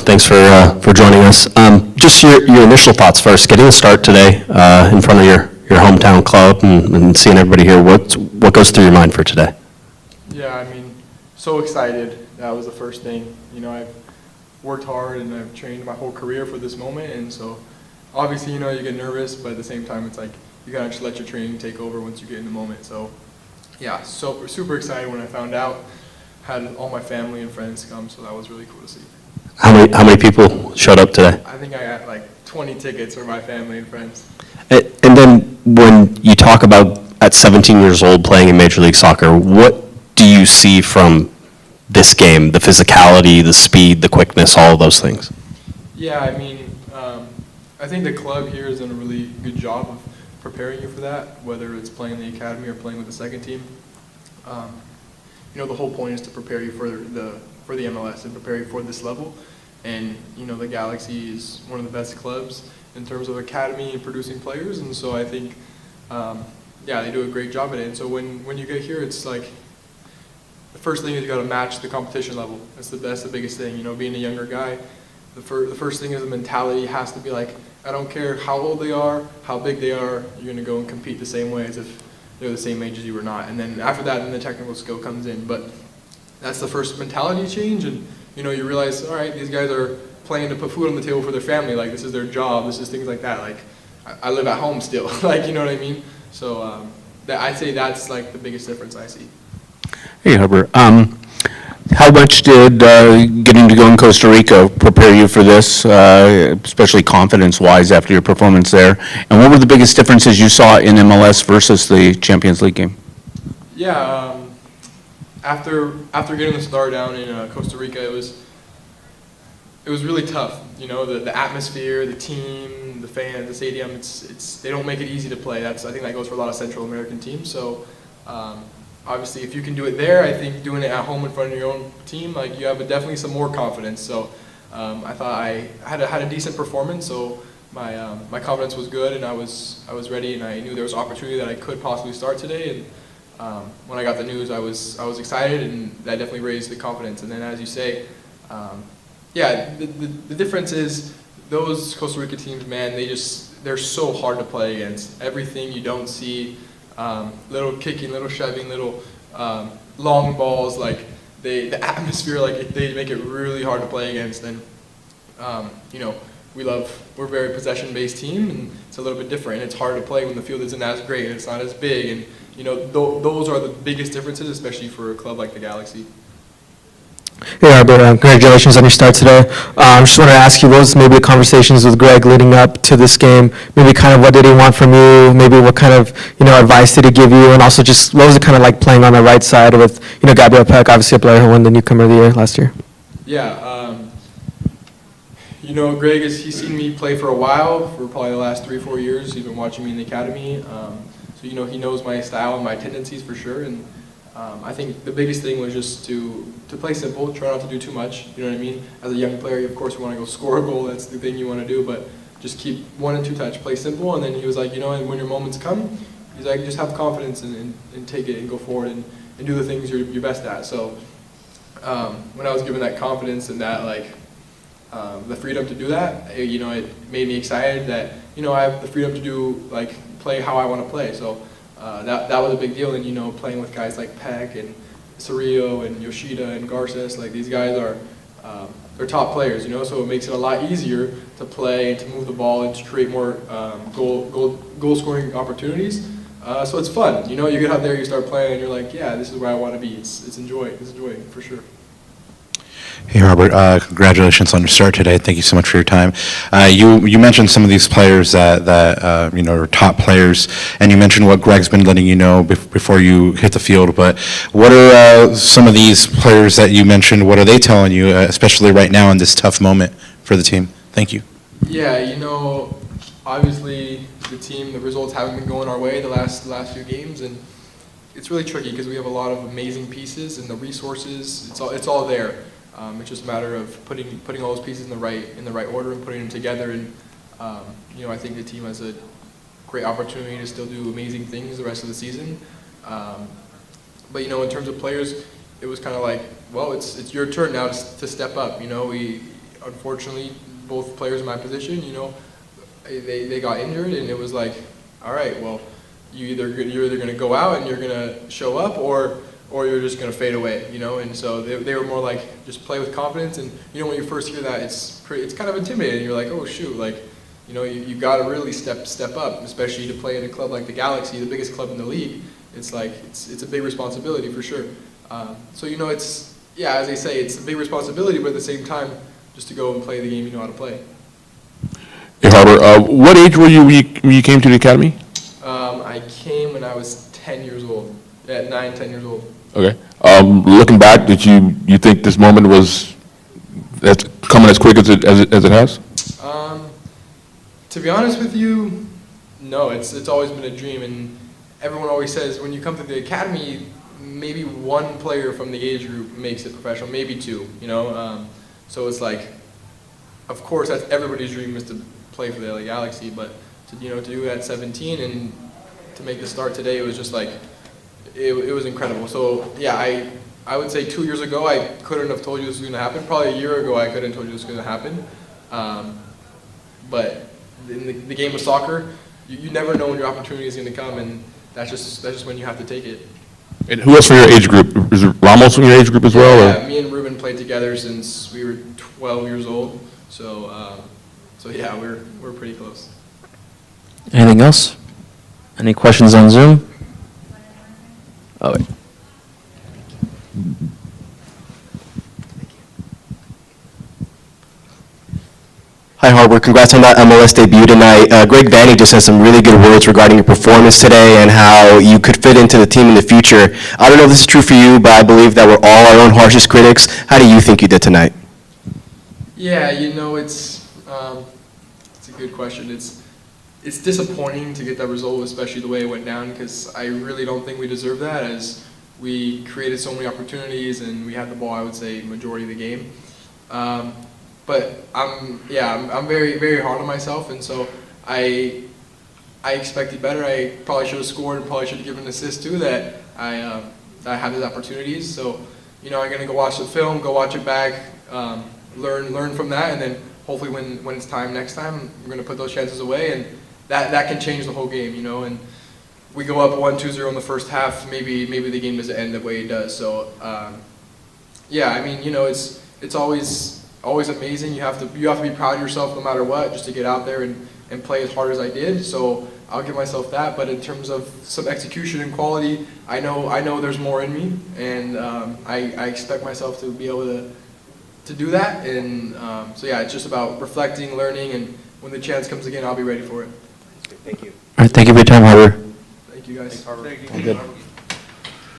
Thanks for joining us. Just your initial thoughts first. Getting a start today in front of your hometown club and seeing everybody here. What goes through your mind for today? Yeah, I mean, so excited. That was the first thing. You know, I've worked hard and I've trained my whole career for this moment, and so obviously, you know, you get nervous, but at the same time, it's like you gotta just let your training take over once you get in the moment. So, yeah, super excited when I found out. Had all my family and friends come, so that was really cool to see. How many people showed up today? I think I got like 20 tickets for my family and friends. And then when you talk about at 17 years old playing in Major League Soccer, what do you see from this game? The physicality, the speed, the quickness, all of those things? Yeah, I mean, I think the club here has done a really good job of preparing you for that, whether it's playing in the academy or playing with the second team. You know, the whole point is to prepare you for the MLS and prepare you for this level. And, you know, the Galaxy is one of the best clubs in terms of academy and producing players. And so I think, yeah, they do a great job at it. And so when you get here, it's like, the first thing is you got to match the competition level. That's the biggest thing. You know, being a younger guy, the first thing is the mentality has to be like, I don't care how old they are, how big they are, you're going to go and compete the same way as if they're the same age as you or not. And then after that, then the technical skill comes in. But that's the first mentality change. And, you know, you realize, all right, these guys are playing to put food on the table for their family. Like, this is their job. This is things like that. Like, I live at home still. Like, you know what I mean? So I'd say that's, like, the biggest difference I see. Hey, Hubbard. How much did getting to go in Costa Rica prepare you for this, especially confidence-wise after your performance there? And what were the biggest differences you saw in MLS versus the Champions League game? Yeah, after getting the start down in Costa Rica, it was really tough. You know, the atmosphere, the team, the fans, the stadium. They don't make it easy to play. I think that goes for a lot of Central American teams. So. Obviously, if you can do it there, I think doing it at home in front of your own team, like you have definitely some more confidence. So I thought I had a decent performance, so my confidence was good, and I was ready, and I knew there was opportunity that I could possibly start today. And when I got the news, I was excited, and that definitely raised the confidence. And then, as you say, yeah, the difference is those Costa Rica teams, man, they're so hard to play against. Everything you don't see. Little kicking, little shoving, little long balls, like the atmosphere, like they make it really hard to play against. And you know, we're a very possession-based team, and it's a little bit different. It's hard to play when the field isn't as great and it's not as big. And you know, those are the biggest differences, especially for a club like the Galaxy. Hey, Arbor, congratulations on your start today. Just wanted to ask you, what was maybe the conversations with Greg leading up to this game? Maybe kind of what did he want from you? Maybe what kind of, you know, advice did he give you? And also just what was it kind of like playing on the right side with, you know, Gabriel Peck, obviously a player who won the Newcomer of the Year last year? Yeah, you know, Greg, he's seen me play for a while, for probably the last 3 or 4 years. He's been watching me in the academy. So, you know, he knows my style and my tendencies for sure. And I think the biggest thing was just to play simple, try not to do too much, you know what I mean? As a young player, of course, you want to go score a goal, that's the thing you want to do, but just keep 1 and 2 touch, play simple. And then he was like, you know, and when your moments come, he's like, just have confidence and take it and go forward and do the things you're best at. So when I was given that confidence and that, like, the freedom to do that, you know, it made me excited that, you know, I have the freedom to do, like, play how I want to play. So that was a big deal. And, you know, playing with guys like Peck and Cerrillo and Yoshida and Garces, like these guys are they're top players, you know, so it makes it a lot easier to play and to move the ball and to create more goal scoring opportunities. So it's fun, you know, you get out there, you start playing, and you're like, yeah, this is where I want to be. It's enjoying for sure. Hey, Robert, congratulations on your start today. Thank you so much for your time. You mentioned some of these players that you know, are top players, and you mentioned what Greg's been letting you know before you hit the field, but what are some of these players that you mentioned, what are they telling you, especially right now in this tough moment for the team? Thank you. Yeah, you know, obviously the results haven't been going our way the last few games, and it's really tricky because we have a lot of amazing pieces and the resources, it's all there. It's just a matter of putting all those pieces in the right order and putting them together. And you know, I think the team has a great opportunity to still do amazing things the rest of the season. But you know, in terms of players, it was kind of like, well, it's your turn now to step up. You know, unfortunately, both players in my position, you know, they got injured, and it was like, all right, well, you're either going to go out and you're going to show up, or you're just going to fade away, you know. And so they were more like, just play with confidence. And you know, when you first hear that, it's kind of intimidating. You're like, oh shoot, like, you know, you got to really step up, especially to play in a club like the Galaxy, the biggest club in the league. It's like it's a big responsibility for sure. So you know, it's, yeah, as they say, it's a big responsibility, but at the same time, just to go and play the game you know how to play. Hey, Harbor, what age were you when you came to the academy? I came when I was 10 years old, at 9, 10 years old. Okay. Looking back, did you think this moment was that's coming as quick as it has? To be honest with you, no, it's always been a dream, and everyone always says when you come to the academy, maybe one player from the age group makes it professional, maybe two, you know. So it's like, of course, that's everybody's dream is to play for the LA Galaxy, but to do it at 17 and to make the start today, it was just like, it was incredible. So yeah, I would say 2 years ago I couldn't have told you this was going to happen. Probably a year ago I couldn't have told you this was going to happen. But in the game of soccer, you never know when your opportunity is going to come, and that's just when you have to take it. And who else from your age group? Is it Ramos from your age group as well? Yeah, me and Ruben played together since we were 12 years old. So yeah, we're pretty close. Anything else? Any questions on Zoom? Oh, wait. Hi, Harbor. Congrats on that MLS debut tonight. Greg Vanney just said some really good words regarding your performance today and how you could fit into the team in the future. I don't know if this is true for you, but I believe that we're all our own harshest critics. How do you think you did tonight? Yeah, you know, it's a good question. It's disappointing to get that result, especially the way it went down, because I really don't think we deserve that, as we created so many opportunities and we had the ball, I would say, majority of the game. But I'm very, very hard on myself, and so I expected better. I probably should have scored and probably should have given an assist too, that I had those opportunities. So, you know, I'm gonna go watch the film, go watch it back, learn from that, and then hopefully when it's time next time, we're gonna put those chances away, and that can change the whole game, you know. And we go up 1-2-0 in the first half, maybe the game doesn't end the way it does. So yeah, I mean, you know, it's always amazing. You have to be proud of yourself no matter what, just to get out there and play as hard as I did. So I'll give myself that. But in terms of some execution and quality, I know there's more in me, and I expect myself to be able to do that. And so yeah, it's just about reflecting, learning, and when the chance comes again, I'll be ready for it. Thank you. All right, thank you for your time, Harbor. Thank you guys. All good.